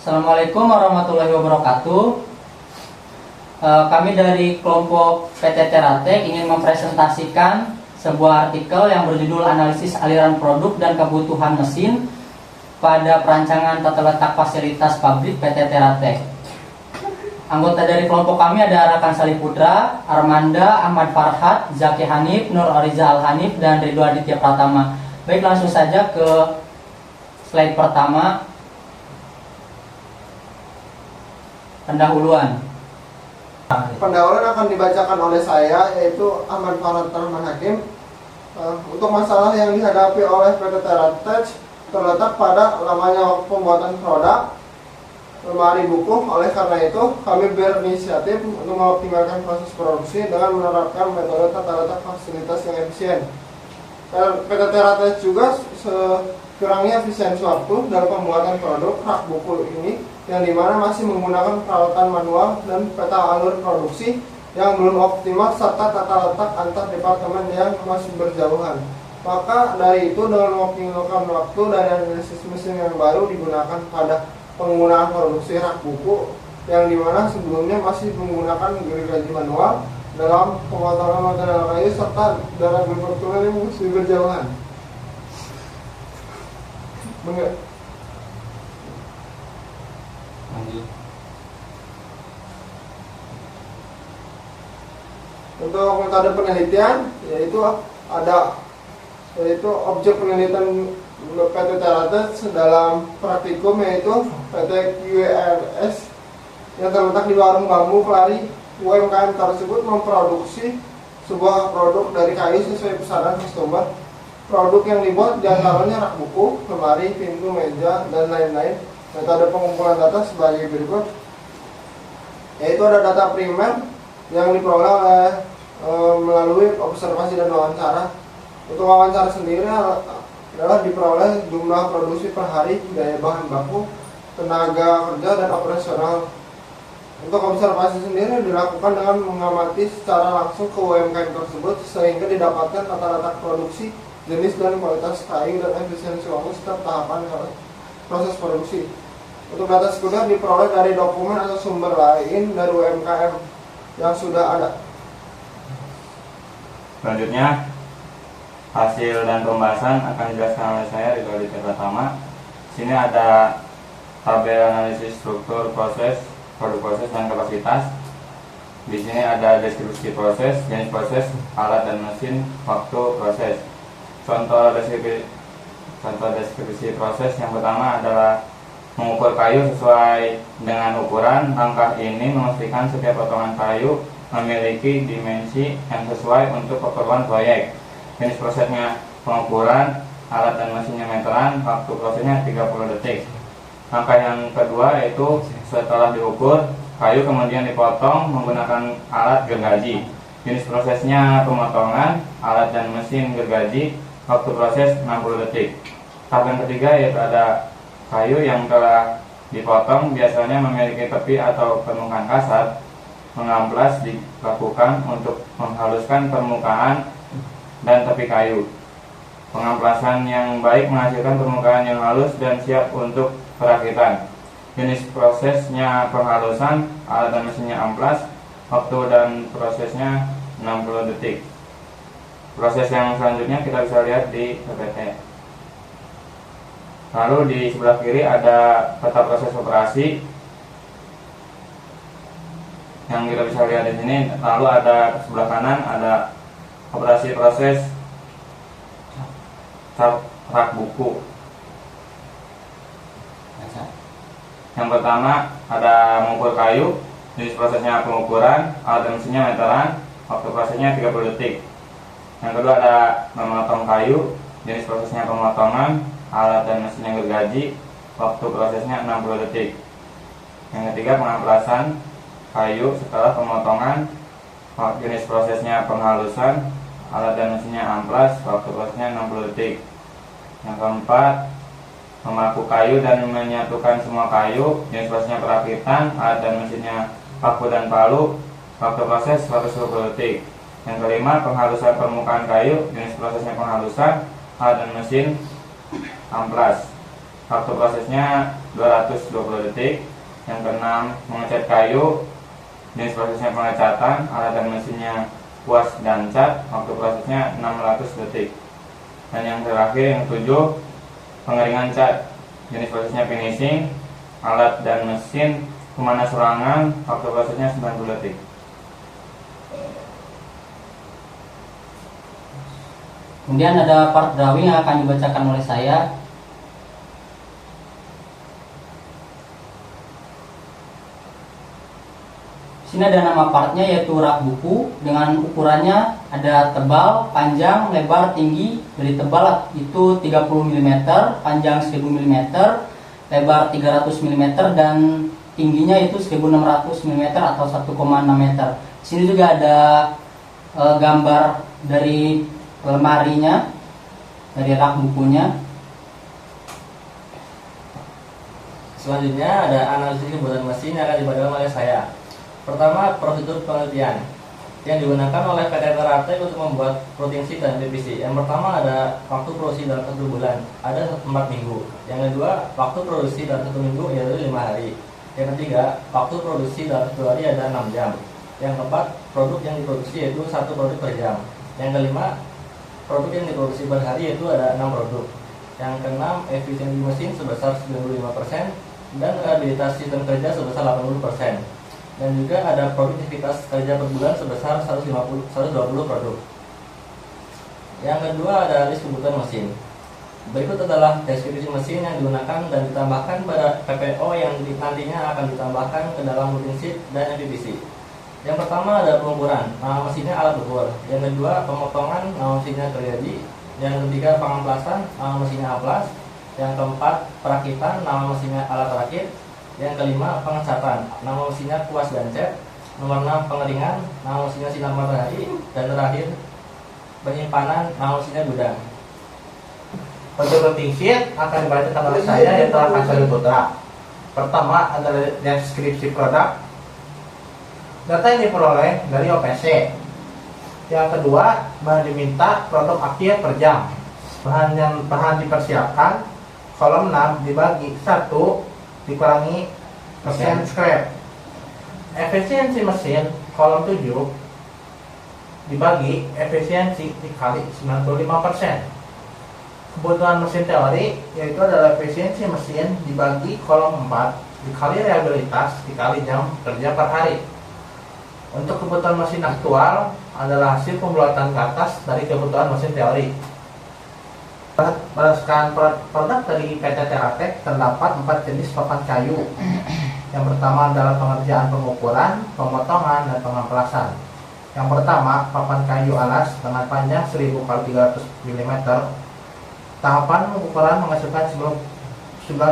Assalamualaikum warahmatullahi wabarakatuh. Kami dari kelompok PT Teratek ingin mempresentasikan sebuah artikel yang berjudul Analisis Aliran Produk dan Kebutuhan Mesin pada Perancangan Tata Letak Fasilitas Pabrik PT Teratek. Anggota dari kelompok kami ada Rakan Salih Putra, Armanda, Ahmad Farhat, Zaki Hanif, Nur Ariza Al Hanif, dan Ridho Aditya Pratama. Baik, langsung saja ke slide pertama. Pendahuluan akan dibacakan oleh saya, yaitu Ahmad Farhat Rahman Hakim. Untuk masalah yang dihadapi oleh PT Teratek terletak pada lamanya pembuatan produk lemari buku. Oleh karena itu, kami berinisiatif untuk mengoptimalkan proses produksi dengan menerapkan metode tata letak fasilitas yang efisien. PT Teratek juga kurangnya efisiensi waktu dalam pembuatan produk rak buku ini, yang dimana masih menggunakan peralatan manual dan peta alur produksi yang belum optimal serta tata letak antar departemen yang masih berjauhan. Maka dari itu, dengan mengoptimalkan waktu dan analisis mesin yang baru digunakan pada penggunaan produksi rak buku, yang dimana sebelumnya masih menggunakan gergaji manual dalam pemotongan material kayu serta dalam departemen yang masih berjauhan. Untuk metode penelitian, yaitu objek penelitian PT Teratek dalam praktikum, yaitu PT QRS yang terletak di Warung Bambu Kelari. UMKM tersebut memproduksi sebuah produk dari kayu sesuai pesanan customer. Produk yang dibuat diantaranya rak buku, lemari, pintu, meja, dan lain-lain. Metode pengumpulan data sebagai berikut, yaitu ada data primer yang diperoleh melalui observasi dan wawancara. Untuk wawancara sendiri adalah diperoleh jumlah produksi per hari, biaya bahan baku, tenaga kerja, dan operasional. Untuk observasi sendiri dilakukan dengan mengamati secara langsung ke UMKM tersebut sehingga didapatkan tata letak produksi, jenis dan kualitas kayu, dan efisiensi waktu setiap tahapan proses produksi. Untuk data sekunder diperoleh dari dokumen atau sumber lain dari UMKM yang sudah ada. Selanjutnya, hasil dan pembahasan akan dijelaskan oleh saya, Ridho Aditya Pratama. Sini ada tabel analisis struktur proses, produk proses, dan kapasitas. Di sini ada deskripsi proses, jenis proses, alat dan mesin, waktu proses. Contoh deskripsi proses yang pertama adalah mengukur kayu sesuai dengan ukuran. Langkah ini memastikan setiap potongan kayu memiliki dimensi yang sesuai untuk keperluan proyek. Jenis prosesnya pengukuran, alat dan mesinnya meteran, waktu prosesnya 30 detik. Langkah yang kedua yaitu setelah diukur, kayu kemudian dipotong menggunakan alat gergaji. Jenis prosesnya pemotongan, alat dan mesin gergaji, waktu proses 60 detik. Tahap yang ketiga yaitu ada kayu yang telah dipotong biasanya memiliki tepi atau permukaan kasar. Mengamplas dilakukan untuk menghaluskan permukaan dan tepi kayu. Pengamplasan yang baik menghasilkan permukaan yang halus dan siap untuk perakitan. Jenis prosesnya penghalusan, alat dan mesinnya amplas, waktu dan prosesnya 60 detik. Proses yang selanjutnya kita bisa lihat di PPT. Lalu di sebelah kiri ada peta proses operasi yang kita bisa lihat di sini. Lalu ada sebelah kanan ada operasi proses rak buku. Yang pertama ada mengukur kayu, jenis prosesnya pengukuran, alat dan mesinnya meteran, waktu prosesnya 30 detik. Yang kedua ada memotong kayu, jenis prosesnya pemotongan, alat dan mesinnya gergaji, waktu prosesnya 60 detik. Yang ketiga pengamplasan kayu setelah pemotongan, jenis prosesnya penghalusan, alat dan mesinnya amplas, waktu prosesnya 60 detik. Yang keempat memaku kayu dan menyatukan semua kayu, jenis prosesnya perakitan, alat dan mesinnya paku dan palu, waktu proses 120 detik. Yang kelima penghalusan permukaan kayu, jenis prosesnya penghalusan, alat dan mesin amplas, waktu prosesnya 220 detik. Yang keenam, mengecat kayu, jenis prosesnya pengecatan, alat dan mesinnya kuas dan cat, waktu prosesnya 600 detik. Dan yang terakhir, yang ketujuh, pengeringan cat, jenis prosesnya finishing, alat dan mesin pemanas ruangan, waktu prosesnya 90 detik. Kemudian ada part drawing yang akan dibacakan oleh saya. Di sini ada nama partnya, yaitu rak buku, dengan ukurannya ada tebal, panjang, lebar, tinggi. Dari tebal itu 30 mm, panjang 1000 mm, lebar 300 mm, dan tingginya itu 1600 mm atau 1,6 meter. Di sini juga ada gambar dari lemarinya, dari rak bukunya. Selanjutnya ada analisis kebutuhan mesin yang akan dibacakan oleh saya. Pertama, prosedur penelitian yang digunakan oleh PT Teratek untuk membuat protein sheet dan PVC. Yang pertama ada waktu produksi dalam 1 bulan, ada 4 minggu. Yang kedua, waktu produksi dalam 1 minggu yaitu 5 hari. Yang ketiga, waktu produksi dalam 1 hari ada 6 jam. Yang keempat, produk yang diproduksi yaitu 1 produk per jam. Yang kelima, produk yang diproduksi per hari yaitu ada 6 produk. Yang keenam, efisiensi mesin sebesar 95% dan reliabilitas sistem kerja sebesar 80%. Dan juga ada produktivitas kerja per bulan sebesar 120 produk. Yang kedua ada list kebutuhan mesin. Berikut adalah deskripsi mesin yang digunakan dan ditambahkan pada PPO yang nantinya akan ditambahkan ke dalam protein sheet dan MPVC. Yang pertama ada pengukuran, nama mesinnya alat ukur. Yang kedua pemotongan, nama mesinnya gergaji. Yang ketiga pengamplasan, nama mesinnya amplas. Yang keempat perakitan, nama mesinnya alat rakit. Yang kelima pengecatan, nama mesinnya kuas dan cat. Nomor 6 pengeringan, nama mesinnya sinar matahari. Dan terakhir penyimpanan, nama mesinnya gudang. Untuk protein sheet akan dibacakan oleh saya, yaitu Hasan Putra. Pertama adalah deskripsi produk. Data yang diperoleh dari OPC. Yang kedua, bahan diminta produk akhir per jam. Bahan dipersiapkan, kolom 6 dibagi 1 dikurangi persen scrap. Efisiensi mesin, kolom 7 dibagi efisiensi dikali 95%. Kebutuhan mesin teori yaitu adalah efisiensi mesin dibagi kolom 4 dikali reliabilitas dikali jam kerja per hari. Untuk kebutuhan mesin aktual adalah hasil pembuatan ke atas dari kebutuhan mesin teori. Berdasarkan produk dari PT Teratek terdapat 4 jenis papan kayu. Yang pertama adalah pengerjaan pengukuran, pemotongan, dan pengamplasan. Yang pertama, papan kayu alas dengan panjang 1000 x 300 mm. Tahapan pengukuran menghasilkan 90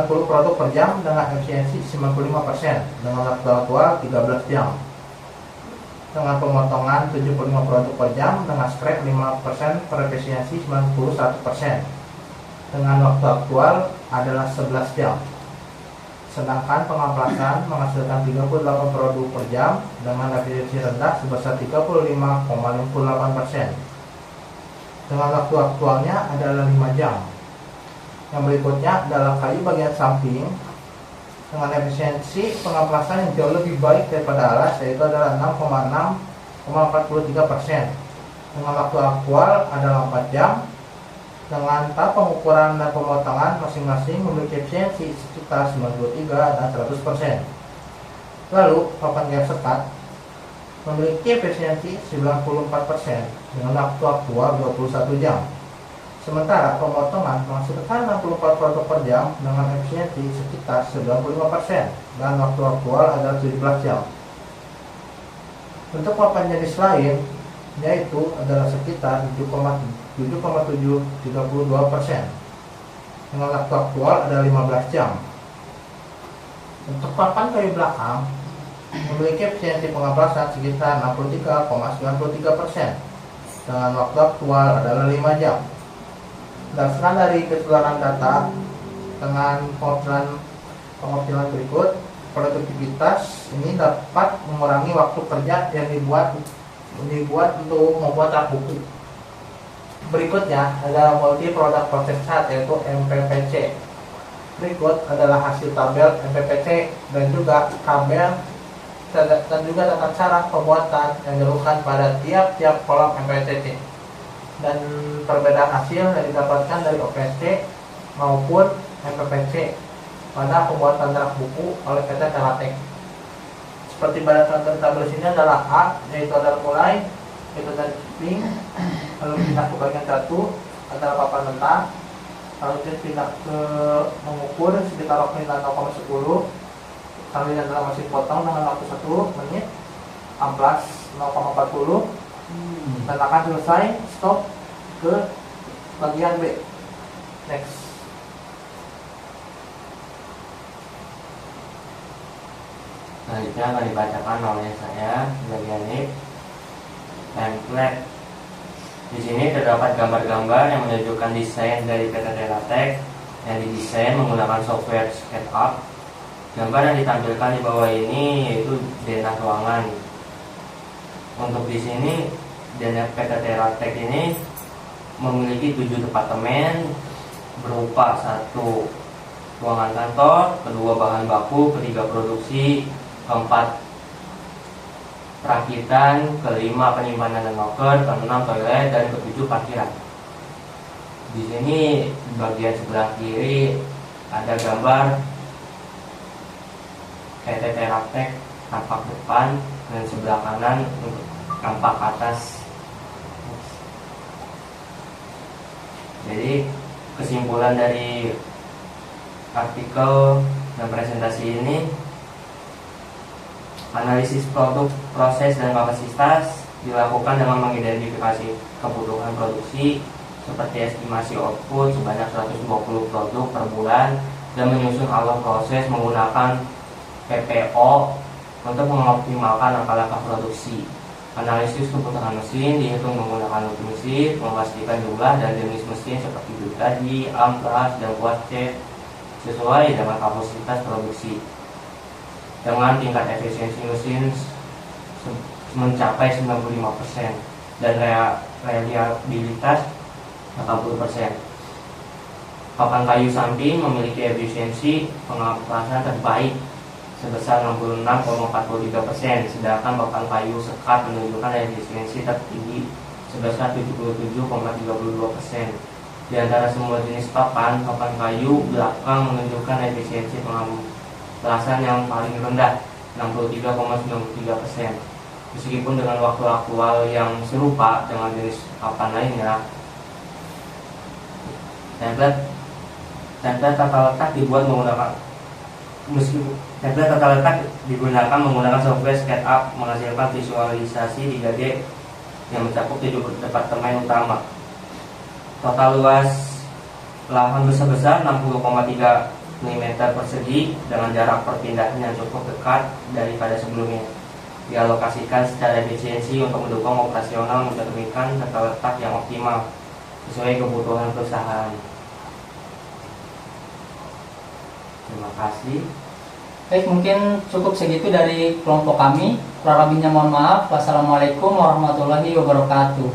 produk per jam dengan efisiensi 95% dengan waktu aktual 13 jam. Dengan pemotongan 75 produk per jam dengan scrap 5% per efisiensi 91%. Dengan waktu aktual adalah 11 jam. Sedangkan pengamplasan menghasilkan 38 produk per jam dengan efisiensi rendah sebesar 35,58%. Dengan waktu aktualnya adalah 5 jam. Yang berikutnya adalah kayu bagian samping dengan efisiensi pengamplasan yang jauh lebih baik daripada alas, yaitu adalah 6,43%. Dengan waktu aktual adalah 4 jam. Dengan tahap pengukuran dan pemotongan masing-masing memiliki efisiensi sekitar 93 dan 100%. Lalu papan gas sekat memiliki efisiensi 94% dengan waktu aktual 21 jam. Sementara pemotongan menghasilkan 64 produk per jam dengan efisiensi sekitar 95% dan waktu aktual adalah 17 jam. Untuk papan jenis lain yaitu adalah sekitar 7,732% dengan waktu aktual ada 15 jam. Untuk papan kayu belakang memiliki efisiensi pengamplasan sekitar 63,93% dengan waktu aktual adalah 5 jam. Berdasarkan dari keseluruhan data dengan pengopilan berikut, produktivitas ini dapat mengurangi waktu kerja yang dibuat untuk membuat rak buku. Berikutnya adalah multi product process chart, yaitu MPPC. Berikut adalah hasil tabel MPPT dan juga tabel dan juga tata cara pembuatan yang dilakukan pada tiap-tiap kolom MPPT dan perbedaan hasil yang didapatkan dari OPSC maupun MPPT pada pembuatan draft buku oleh PT Teratek. Seperti pada contoh tabel sini adalah A, yaitu adalah mulai, yaitu dari shipping, lalu pindah ke bagian 1 adalah papan mentah, lalu dia pindah ke mengukur sekitar waktu 0,10, lalu ini adalah mesin potong dengan waktu 1 menit, amplas 0,40, dan akan selesai stop ke bagian B. Next. Selanjutnya akan dibacakan oleh saya bagian ini template. Di sini terdapat gambar-gambar yang menunjukkan desain dari PT Teratek yang didesain menggunakan software SketchUp. Gambar yang ditampilkan di bawah ini yaitu denah ruangan. Untuk di sini denah PT Teratek ini memiliki 7 departemen berupa 1 ruangan kantor, kedua bahan baku, ketiga produksi, keempat perakitan, kelima penyimpanan dan loker, keenam toilet, dan ketujuh parkiran. Di sini di bagian sebelah kiri ada gambar PT Teratek tampak depan dan sebelah kanan untuk tampak atas. Jadi kesimpulan dari artikel dan presentasi ini, analisis produk, proses, dan kapasitas dilakukan dengan mengidentifikasi kebutuhan produksi seperti estimasi output sebanyak 120 produk per bulan dan menyusun alur proses menggunakan PPO untuk mengoptimalkan langkah-langkah produksi. Analisis kebutuhan mesin dihitung menggunakan load mesin, memastikan jumlah dan jenis mesin seperti gergaji, amplas, dan buat cat sesuai dengan kapasitas produksi dengan tingkat efisiensi mesin mencapai 95% dan reliabilitas 80%. Papan kayu samping memiliki efisiensi pengaplasan terbaik sebesar 66,43%, sedangkan papan kayu sekat menunjukkan efisiensi tertinggi sebesar 77,32%. Di antara semua jenis papan kayu belakang menunjukkan efisiensi pengaplasan yang paling rendah 63,93%. Meskipun dengan waktu aktual yang serupa dengan jenis papan lainnya, template tata letak dibuat menggunakan template tata letak digunakan menggunakan software SketchUp menghasilkan visualisasi 3D yang mencakup 7 departemen utama. Total luas lahan besar 60,3 mm persegi dengan jarak perpindahan yang cukup dekat daripada sebelumnya. Dialokasikan secara efisiensi untuk mendukung operasional mencerminkan tata letak yang optimal sesuai kebutuhan perusahaan. Terima kasih. Baik, mungkin cukup segitu dari kelompok kami. Kurang lebihnya mohon maaf. Wassalamualaikum warahmatullahi wabarakatuh.